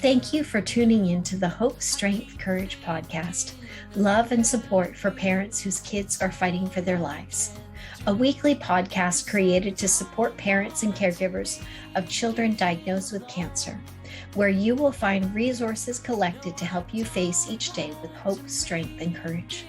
Thank you for tuning in to the Hope.Strength.Courage podcast, love and support for parents whose kids are fighting for their lives. A weekly podcast created to support parents and caregivers of children diagnosed with cancer, where you will find resources collected to help you face each day with hope, strength, and courage.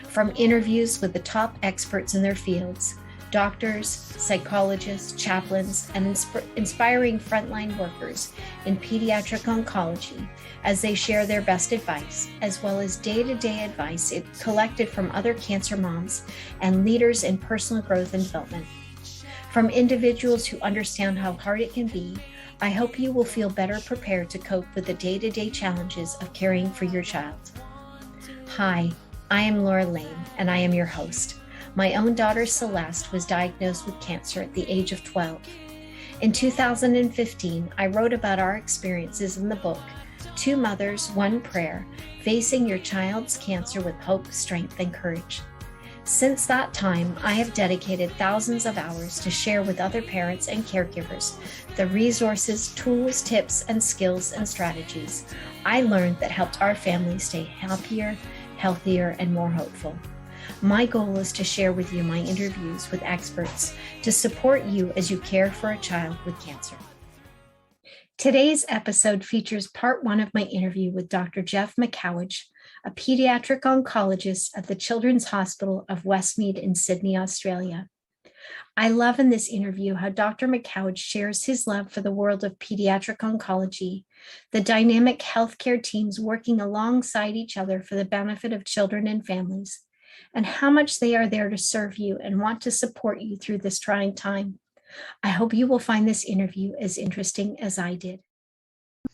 From interviews with the top experts in their fields, doctors, psychologists, chaplains, and inspiring frontline workers in pediatric oncology as they share their best advice, as well as day-to-day advice collected from other cancer moms and leaders in personal growth and development. From individuals who understand how hard it can be, I hope you will feel better prepared to cope with the day-to-day challenges of caring for your child. Hi, I am Laura Lane, and I am your host. My own daughter Celeste was diagnosed with cancer at the age of 12. In 2015, I wrote about our experiences in the book, Two Mothers, One Prayer, Facing Your Child's Cancer with Hope, Strength, and Courage. Since that time, I have dedicated thousands of hours to share with other parents and caregivers the resources, tools, tips, and skills and strategies I learned that helped our family stay happier, healthier, and more hopeful. My goal is to share with you my interviews with experts to support you as you care for a child with cancer. Today's episode features part one of my interview with Dr. Geoff McCowage, a pediatric oncologist at the Children's Hospital of Westmead in Sydney, Australia. I love in this interview how Dr. McCowage shares his love for the world of pediatric oncology, the dynamic healthcare teams working alongside each other for the benefit of children and families, and how much they are there to serve you and want to support you through this trying time. I hope you will find this interview as interesting as I did.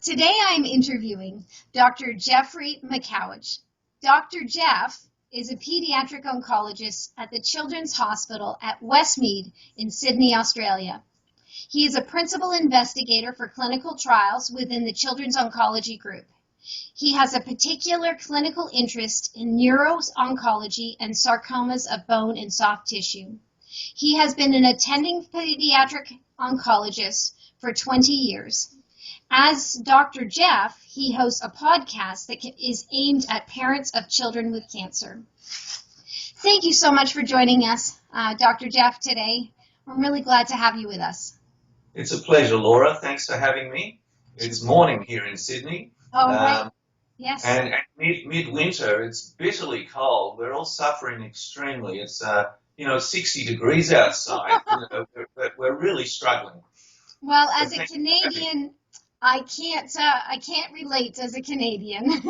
Today I'm interviewing Dr. Geoff McCowage. Dr. Geoff is a pediatric oncologist at the Children's Hospital at Westmead in Sydney, Australia. He is a principal investigator for clinical trials within the Children's Oncology Group. He has a particular clinical interest in neuro-oncology and sarcomas of bone and soft tissue. He has been an attending pediatric oncologist for 20 years. As Dr. Geoff, he hosts a podcast that is aimed at parents of children with cancer. Thank you so much for joining us, Dr. Geoff, today. I'm really glad to have you with us. It's a pleasure, Laura. Thanks for having me. It's morning here in Sydney. Oh, right. Yes. And midwinter, it's bitterly cold. We're all suffering extremely. It's 60 degrees outside. We're really struggling. Well, as a Canadian, I can't relate as a Canadian.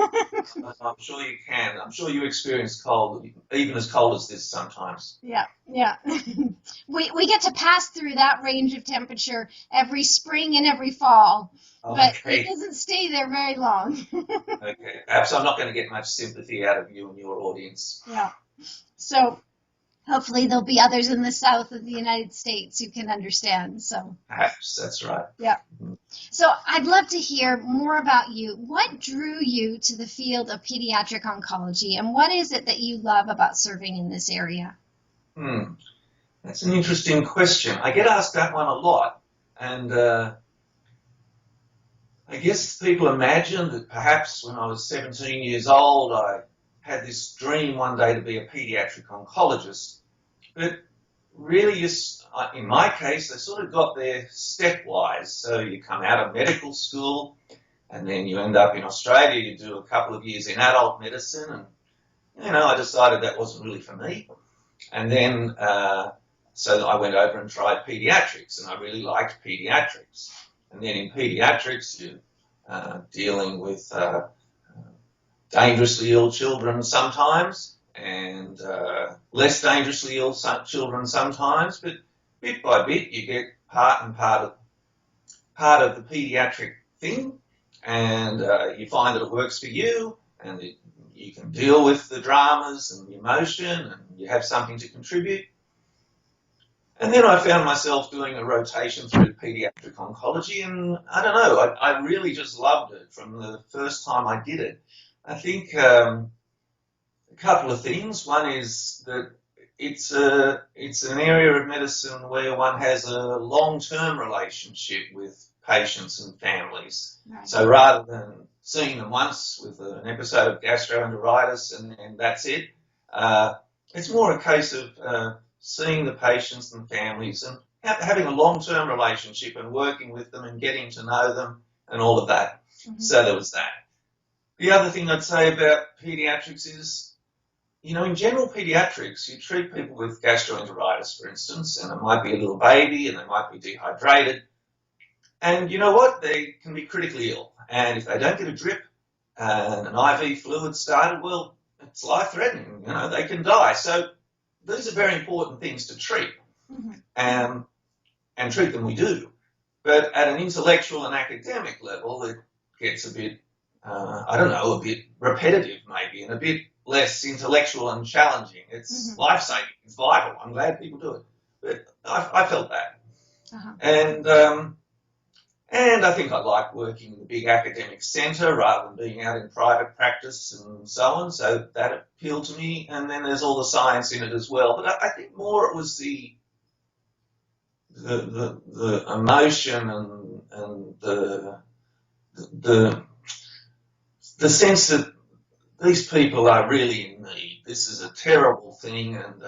I'm sure you can. I'm sure you experience cold, even as cold as this sometimes. Yeah. We get to pass through that range of temperature every spring and every fall, but it doesn't stay there very long. Okay. Perhaps I'm not going to get much sympathy out of you and your audience. Yeah. So hopefully there'll be others in the south of the United States who can understand. So perhaps that's right. Yeah. So I'd love to hear more about you. What drew you to the field of pediatric oncology, and what is it that you love about serving in this area? That's an interesting question. I get asked that one a lot, and I guess people imagine that perhaps when I was 17 years old, I had this dream one day to be a pediatric oncologist. But really, in my case, they sort of got there stepwise. So you come out of medical school, and then you end up in Australia. You do a couple of years in adult medicine, and I decided that wasn't really for me. And then so I went over and tried pediatrics, and I really liked pediatrics. And then in pediatrics, you're dealing with dangerously ill children sometimes, and less dangerously ill children sometimes, but bit by bit you get part of the pediatric thing, and you find that it works for you, and you can deal with the dramas and the emotion, and you have something to contribute. And then I found myself doing a rotation through pediatric oncology, and I don't know, I really just loved it from the first time I did it. I think a couple of things. One is that it's an area of medicine where one has a long-term relationship with patients and families. Right. So rather than seeing them once with an episode of gastroenteritis and that's it, it's more a case of seeing the patients and families and having a long-term relationship and working with them and getting to know them and all of that. Mm-hmm. So there was that. The other thing I'd say about paediatrics is, you know, in general paediatrics, you treat people with gastroenteritis, for instance, and it might be a little baby and they might be dehydrated. And you know what? They can be critically ill. And if they don't get a drip and an IV fluid started, well, it's life-threatening. You know, they can die. So these are very important things to treat. Mm-hmm. And treat them we do. But at an intellectual and academic level, it gets a bit, a bit repetitive maybe, and a bit less intellectual and challenging. It's Mm-hmm. life-saving. It's vital. I'm glad people do it. But I felt that. Uh-huh. And I think I like working in the big academic centre rather than being out in private practice and so on. So that appealed to me. And then there's all the science in it as well. But I think more it was the emotion and the sense that these people are really in need. This is a terrible thing, and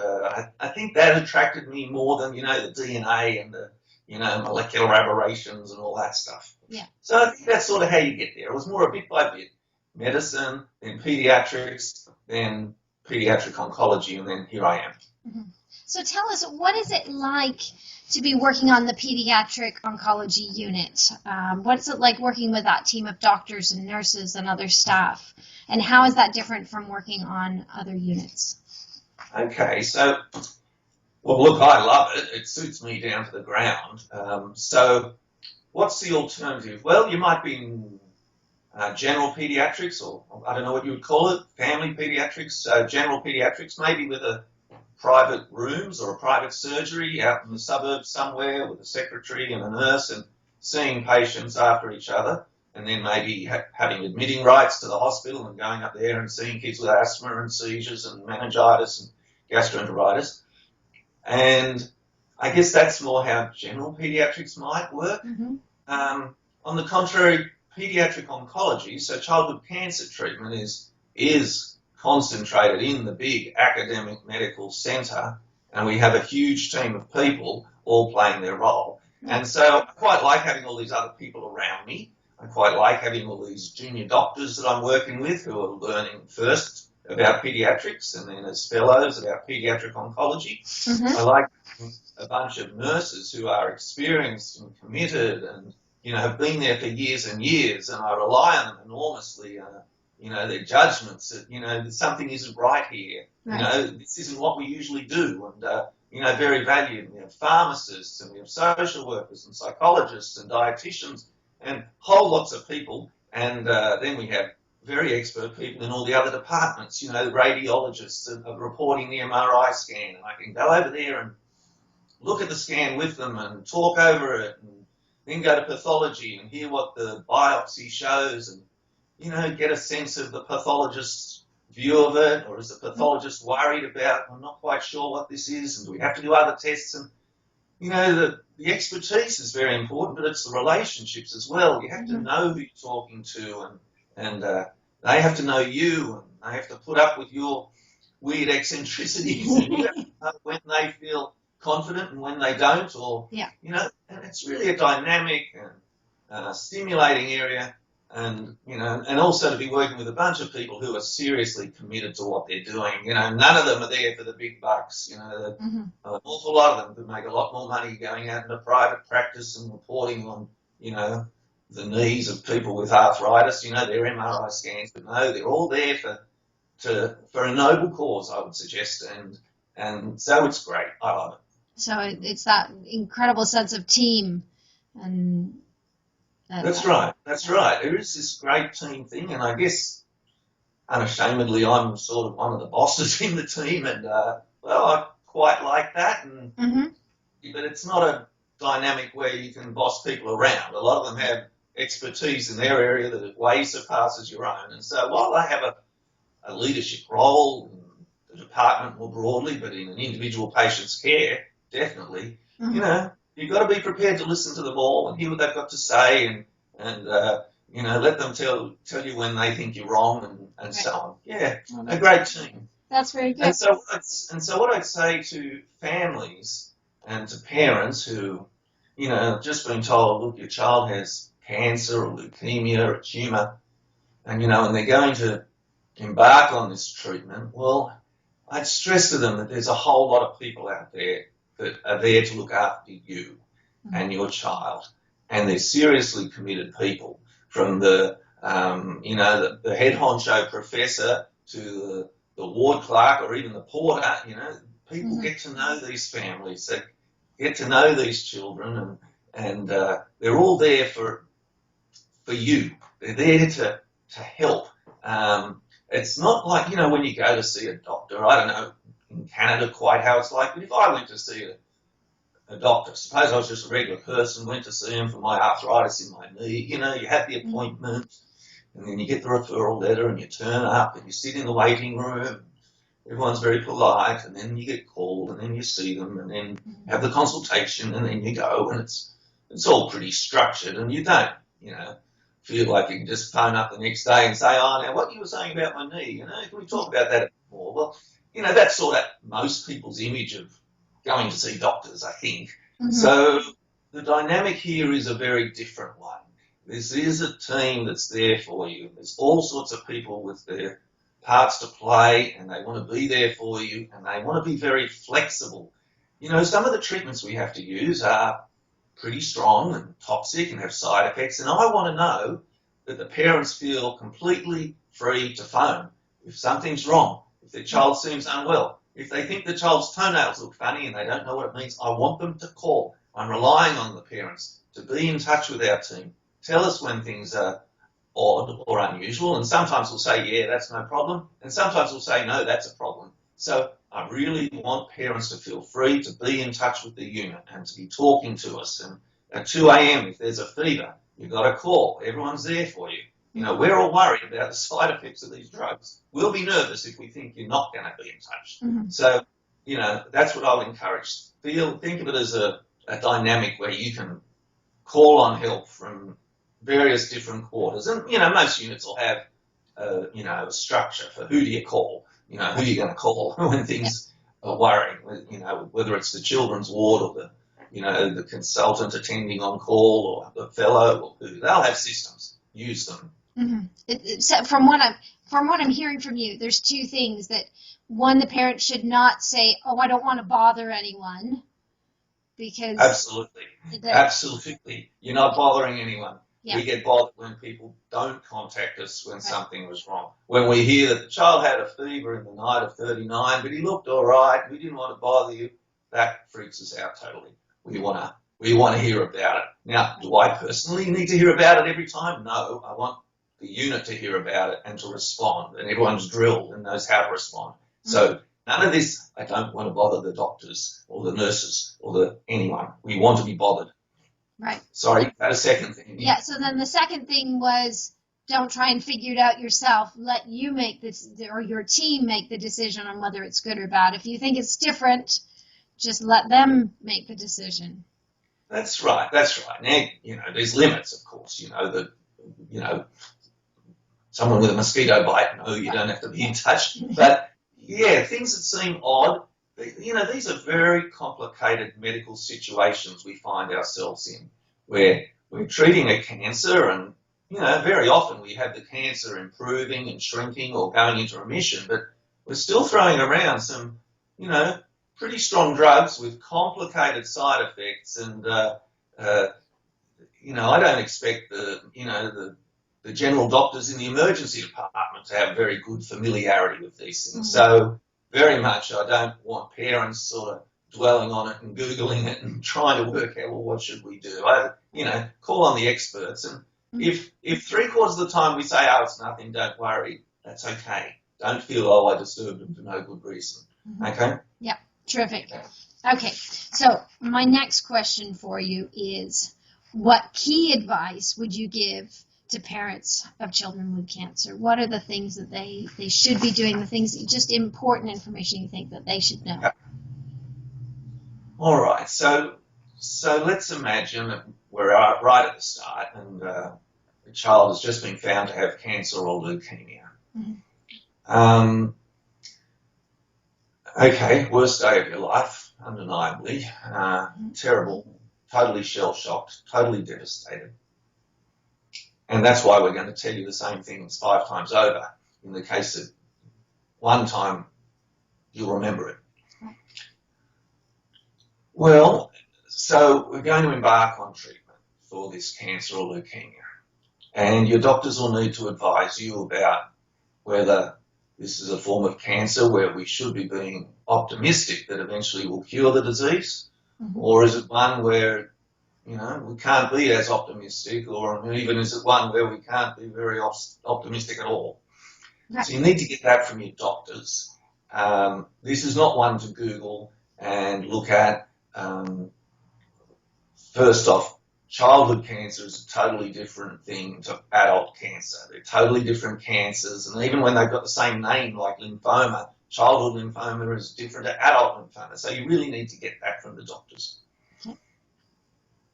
I think that attracted me more than, you know, the DNA and the, you know, molecular aberrations and all that stuff. Yeah. So I think that's sort of how you get there. It was more a bit by bit. Medicine, then paediatrics, then paediatric oncology, and then here I am. Mm-hmm. So tell us, what is it like to be working on the pediatric oncology unit? What is it like working with that team of doctors and nurses and other staff? And how is that different from working on other units? Okay, so, well, look, I love it. It suits me down to the ground. So what's the alternative? Well, you might be in general pediatrics, or I don't know what you would call it, family pediatrics, general pediatrics, maybe with a private rooms or a private surgery out in the suburbs somewhere with a secretary and a nurse and seeing patients after each other, and then maybe having admitting rights to the hospital and going up there and seeing kids with asthma and seizures and meningitis and gastroenteritis. And I guess that's more how general pediatrics might work. Mm-hmm. On the contrary, paediatric oncology, so childhood cancer treatment, is concentrated in the big academic medical centre, and we have a huge team of people all playing their role. And so I quite like having all these other people around me. I quite like having all these junior doctors that I'm working with who are learning first about paediatrics and then as fellows about paediatric oncology. Mm-hmm. I like a bunch of nurses who are experienced and committed and, you know, have been there for years and years, and I rely on them enormously. You know, their judgments that, you know, that something isn't right here. Right. You know, this isn't what we usually do. And, you know, very valued. We have pharmacists and we have social workers and psychologists and dietitians and whole lots of people. And then we have very expert people in all the other departments. You know, radiologists are reporting the MRI scan. And I can go over there and look at the scan with them and talk over it and then go to pathology and hear what the biopsy shows and, you know, get a sense of the pathologist's view of it, or is the pathologist worried about, I'm not quite sure what this is, and do we have to do other tests? And, you know, the expertise is very important, but it's the relationships as well. You have to know who you're talking to, and they have to know you, and they have to put up with your weird eccentricities, and you have to know when they feel confident and when they don't, or, you know, and it's really a dynamic and stimulating area. And, you know, and also to be working with a bunch of people who are seriously committed to what they're doing. You know, none of them are there for the big bucks. You know, an awful lot of them could make a lot more money going out into private practice and reporting on, you know, the knees of people with arthritis, you know, their MRI scans. But no, they're all there for a noble cause, I would suggest. And so it's great. I love it. So it's that incredible sense of team and... That's right. There is this great team thing, and I guess unashamedly I'm sort of one of the bosses in the team, and well, I quite like that. And but it's not a dynamic where you can boss people around. A lot of them have expertise in their area that way surpasses your own, and so while they have a leadership role in the department more broadly, but in an individual patient's care, definitely, you know. you've got to be prepared to listen to them all and hear what they've got to say, and let them tell you when they think you're wrong, and so on. Yeah, a great team. That's very good. And so what I'd say to families and to parents who, just been told, look, your child has cancer or leukemia or a tumour, and they're going to embark on this treatment, well, I'd stress to them that there's a whole lot of people out there that are there to look after you and your child, and they're seriously committed people, from the head honcho professor to the ward clerk or even the porter. People get to know these families, they get to know these children, and they're all there for you. They're there to help. It's not like, when you go to see a doctor, I don't know in Canada quite how it's like, but if I went to see a doctor, suppose I was just a regular person, went to see him for my arthritis in my knee, you have the appointment, and then you get the referral letter, and you turn up, and you sit in the waiting room, everyone's very polite, and then you get called, and then you see them, and then have the consultation, and then you go, and it's all pretty structured, and you don't, feel like you can just phone up the next day and say, oh, now what you were saying about my knee, can we talk about that more? Well, that's sort of most people's image of going to see doctors, I think. So the dynamic here is a very different one. This is a team that's there for you. There's all sorts of people with their parts to play, and they want to be there for you, and they want to be very flexible. Some of the treatments we have to use are pretty strong and toxic and have side effects, and I want to know that the parents feel completely free to phone if something's wrong, if their child seems unwell, if they think the child's toenails look funny and they don't know what it means. I want them to call. I'm relying on the parents to be in touch with our team, tell us when things are odd or unusual, and sometimes we'll say, yeah, that's no problem, and sometimes we'll say, no, that's a problem. So I really want parents to feel free to be in touch with the unit and to be talking to us. And at 2 a.m, if there's a fever, you've got to call. Everyone's there for you. We're all worried about the side effects of these drugs. We'll be nervous if we think you're not going to be in touch. So, that's what I'll encourage. Think of it as a dynamic where you can call on help from various different quarters. And, most units will have, a structure for who do you call. Who are you going to call when things are worrying, whether it's the children's ward or the consultant attending on call or the fellow or who. They'll have systems. Use them. So from what I'm hearing from you, there's two things. That one, the parent should not say, oh, I don't want to bother anyone, because absolutely, you're not bothering anyone. Yeah. We get bothered when people don't contact us when something was wrong. When we hear that the child had a fever in the night of 39, but he looked all right, we didn't want to bother you, that freaks us out totally. We want to hear about it. Now, do I personally need to hear about it every time? No, I want the unit to hear about it and to respond, and everyone's drilled and knows how to respond. So none of this, I don't want to bother the doctors or the nurses or anyone. We want to be bothered. Right. Sorry, that a second thing. Yeah, so then the second thing was, don't try and figure it out yourself. Let you make this, or your team make the decision on whether it's good or bad. If you think it's different, just let them make the decision. That's right. Now, there's limits, of course. Someone with a mosquito bite, no, you don't have to be in touch. But, yeah, things that seem odd, these are very complicated medical situations we find ourselves in, where we're treating a cancer and, very often we have the cancer improving and shrinking or going into remission, but we're still throwing around some, pretty strong drugs with complicated side effects, and I don't expect the general doctors in the emergency department to have very good familiarity with these things. So very much I don't want parents sort of dwelling on it and Googling it and trying to work out, well, what should we do? Call on the experts, and if 3/4 of the time we say, oh, it's nothing, don't worry, that's okay. Don't feel, oh, I disturbed them for no good reason. Okay? Yeah. Terrific. Okay, so my next question for you is, what key advice would you give to parents of children with cancer? What are the things that they should be doing, the things, just important information you think that they should know? All right, so So let's imagine that we're right at the start and the child has just been found to have cancer or leukemia. Mm-hmm. Okay, worst day of your life, undeniably. Terrible, totally shell-shocked, totally devastated. And that's why we're going to tell you the same things 5 times over. In the case of one time, you'll remember it. Well, so we're going to embark on treatment for this cancer or leukemia. And your doctors will need to advise you about whether this is a form of cancer where we should be being optimistic that eventually we'll cure the disease, or is it one where, we can't be as optimistic, or even is it one where we can't be very optimistic at all? Right. So you need to get that from your doctors. This is not one to Google and look at. First off, childhood cancer is a totally different thing to adult cancer. They're totally different cancers, and even when they've got the same name like lymphoma, childhood lymphoma is different to adult lymphoma. So you really need to get that from the doctors.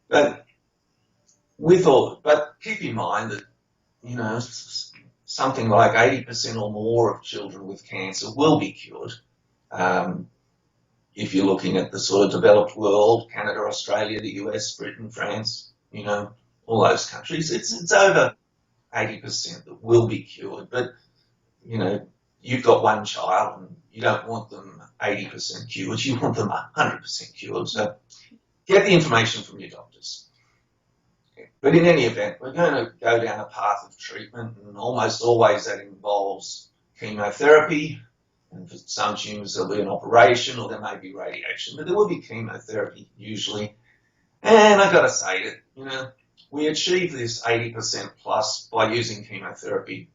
But keep in mind that, something like 80% or more of children with cancer will be cured. If you're looking at the sort of developed world, Canada, Australia, the US, Britain, France, all those countries, it's over 80% that will be cured. But, you've got one child and you don't want them 80% cured, you want them 100% cured. So get the information from your doctors. But in any event, we're going to go down a path of treatment, and almost always that involves chemotherapy. And for some tumours, there'll be an operation or there may be radiation, but there will be chemotherapy usually. And I've got to say that, we achieve this 80% plus by using chemotherapy,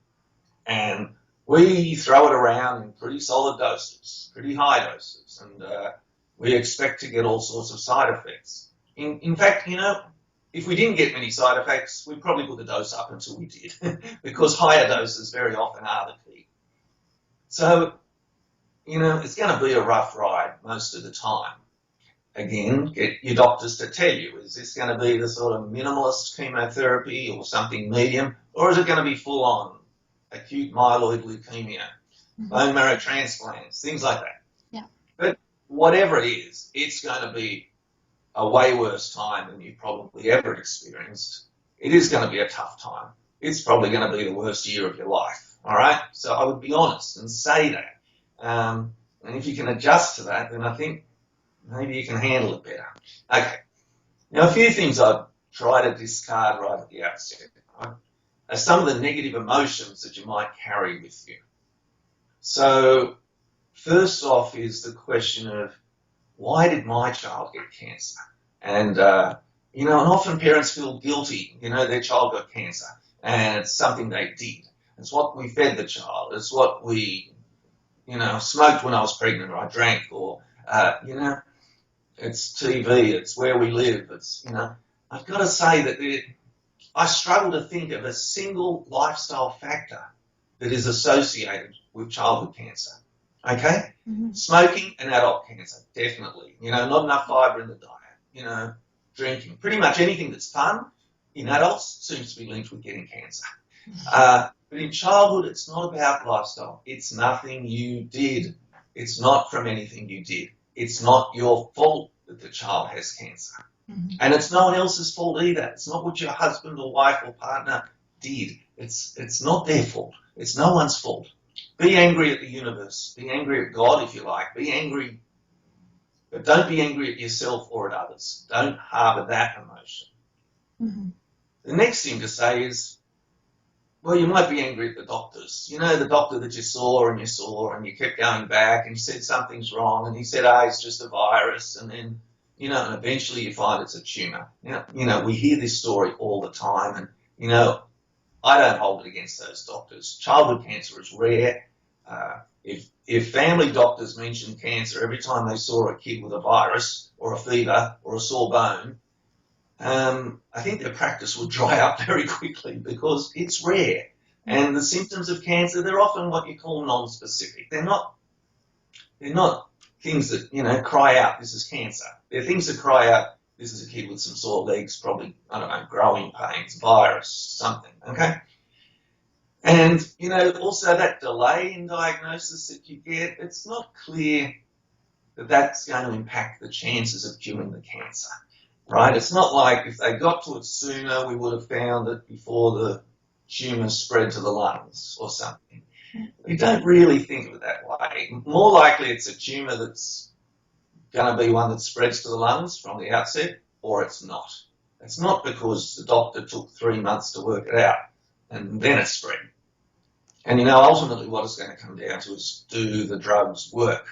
and we throw it around in pretty solid doses, pretty high doses, and we expect to get all sorts of side effects. In fact, if we didn't get many side effects, we'd probably put the dose up until we did, because higher doses very often are the key. So, it's going to be a rough ride most of the time. Again, get your doctors to tell you, is this going to be the sort of minimalist chemotherapy or something medium, or is it going to be full-on acute myeloid leukemia, bone marrow transplants, things like that? Yeah. But whatever it is, it's going to be a way worse time than you've probably ever experienced. It is going to be a tough time. It's probably going to be the worst year of your life, all right? So I would be honest and say that. And if you can adjust to that, then I think maybe you can handle it better. Okay. Now, a few things I'd try to discard right at the outset are some of the negative emotions that you might carry with you. So first off is the question of, why did my child get cancer? And, and often parents feel guilty, their child got cancer, and it's something they did. It's what we fed the child. It's what we, smoked when I was pregnant, or I drank, or, it's TV, it's where we live. It's, I've got to say that I struggle to think of a single lifestyle factor that is associated with childhood cancer. Okay? Mm-hmm. Smoking and adult cancer, definitely. Not enough fibre in the diet. Drinking. Pretty much anything that's fun in adults seems to be linked with getting cancer. But in childhood, it's not about lifestyle. It's nothing you did. It's not from anything you did. It's not your fault that the child has cancer. Mm-hmm. And it's no one else's fault either. It's not what your husband or wife or partner did. It's not their fault. It's no one's fault. Be angry at the universe. Be angry at God if you like. Be angry, but don't be angry at yourself or at others. Don't harbour that emotion. Mm-hmm. The next thing to say is, well, you might be angry at the doctors. The doctor that you saw and you kept going back and you said something's wrong and he said, it's just a virus, and then, and eventually you find it's a tumour. We hear this story all the time, and, I don't hold it against those doctors. Childhood cancer is rare. If family doctors mentioned cancer every time they saw a kid with a virus or a fever or a sore bone, I think their practice would dry up very quickly because it's rare. And the symptoms of cancer, they're often what you call non-specific. They're not things that, cry out, this is cancer. They're things that cry out, this is a kid with some sore legs, probably, I don't know, growing pains, virus, something, okay? And, you know, also that delay in diagnosis that you get, it's not clear that that's going to impact the chances of curing the cancer, right? It's not like if they got to it sooner, we would have found it before the tumour spread to the lungs or something. We don't really think of it that way. More likely it's a tumour that's going to be one that spreads to the lungs from the outset, or it's not. It's not because the doctor took 3 months to work it out and then it spread. And, you know, ultimately what it's going to come down to is, do the drugs work?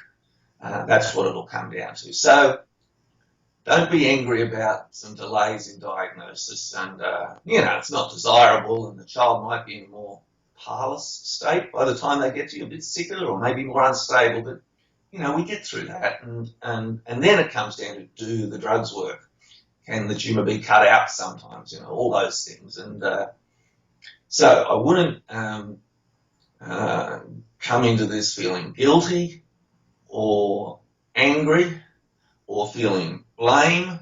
That's what it'll come down to. So don't be angry about some delays in diagnosis. And, you know, it's not desirable, and the child might be in a more parlous state by the time they get to you, a bit sicker or maybe more unstable. But, you know, we get through that. And then it comes down to, do the drugs work? Can the tumour be cut out sometimes? You know, all those things. And so I wouldn't come into this feeling guilty or angry or feeling blame,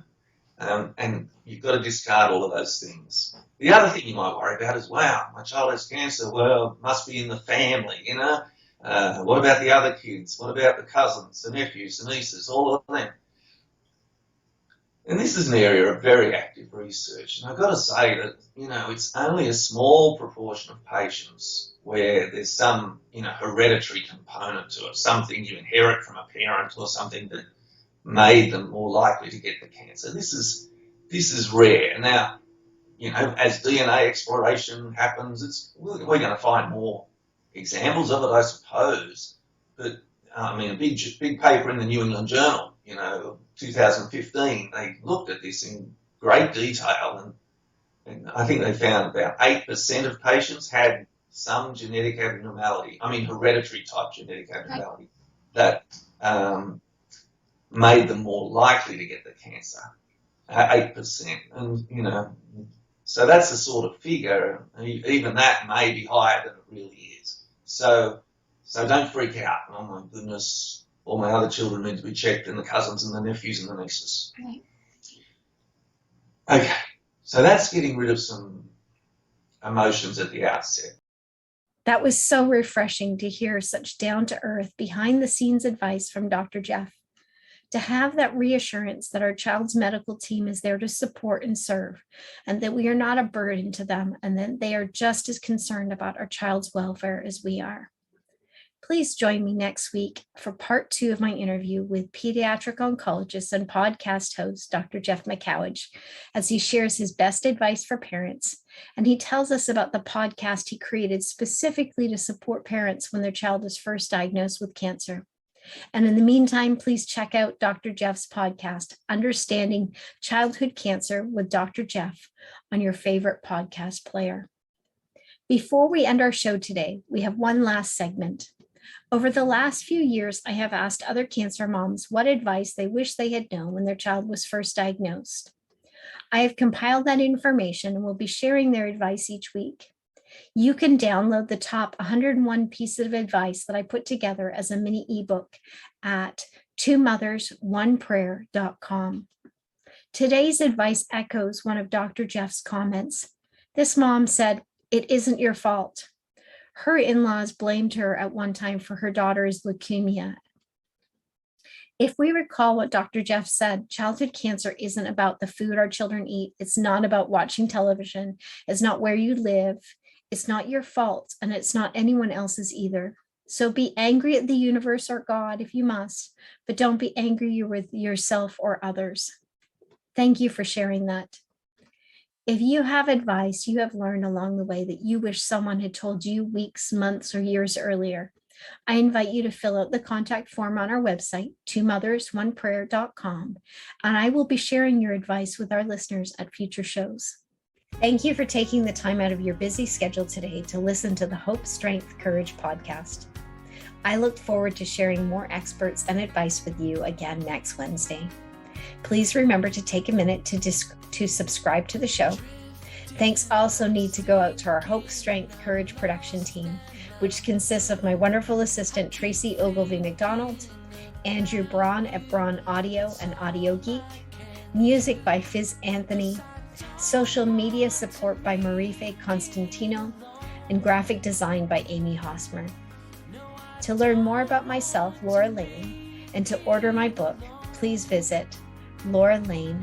and you've got to discard all of those things. The other thing you might worry about is, wow, my child has cancer, well, it must be in the family, you know. What about the other kids? What about the cousins, the nephews, the nieces, all of them? And this is an area of very active research. And I've got to say that, you know, it's only a small proportion of patients where there's some, you know, hereditary component to it, something you inherit from a parent or something that made them more likely to get the cancer. This is rare. Now, you know, as DNA exploration happens, we're going to find more examples of it, I suppose. But, I mean, a big paper in the New England Journal, you know, 2015, they looked at this in great detail, and I think they found about 8% of patients had some genetic abnormality, I mean hereditary type genetic abnormality, that made them more likely to get the cancer, 8%. And, you know, so that's the sort of figure, even that may be higher than it really is. So don't freak out. Oh my goodness, all my other children need to be checked, and the cousins and the nephews and the nieces. Right. Okay, so that's getting rid of some emotions at the outset. That was so refreshing to hear such down-to-earth, behind-the-scenes advice from Dr. Geoff. To have that reassurance that our child's medical team is there to support and serve, and that we are not a burden to them, and that they are just as concerned about our child's welfare as we are. Please join me next week for part 2 of my interview with pediatric oncologist and podcast host, Dr. Geoff McCowage, as he shares his best advice for parents. And he tells us about the podcast he created specifically to support parents when their child is first diagnosed with cancer. And in the meantime, please check out Dr. Geoff's podcast, Understanding Childhood Cancer with Dr. Geoff, on your favorite podcast player. Before we end our show today, we have one last segment. Over the last few years, I have asked other cancer moms what advice they wish they had known when their child was first diagnosed. I have compiled that information and will be sharing their advice each week. You can download the top 101 pieces of advice that I put together as a mini ebook at twomothers1prayer.com. Today's advice echoes one of Dr. Geoff's comments. This mom said, "It isn't your fault." Her in-laws blamed her at one time for her daughter's leukemia. If we recall what Dr. Geoff said, childhood cancer isn't about the food our children eat. It's not about watching television. It's not where you live. It's not your fault, and it's not anyone else's either. So be angry at the universe or God if you must, but don't be angry with yourself or others. Thank you for sharing that. If you have advice you have learned along the way that you wish someone had told you weeks, months, or years earlier, I invite you to fill out the contact form on our website, twomothers1prayer.com, and I will be sharing your advice with our listeners at future shows. Thank you for taking the time out of your busy schedule today to listen to the Hope.Strength.Courage podcast. I look forward to sharing more experts and advice with you again next Wednesday. Please remember to take a minute to subscribe to the show. Thanks also need to go out to our Hope.Strength.Courage production team, which consists of my wonderful assistant, Tracy Ogilvie McDonald, Andrew Braun at Braun Audio and Audio Geek, music by Fizz Anthony, social media support by Marife Constantino, and graphic design by Amy Hosmer. To learn more about myself, Laura Lane, and to order my book, please visit lauralane.ca.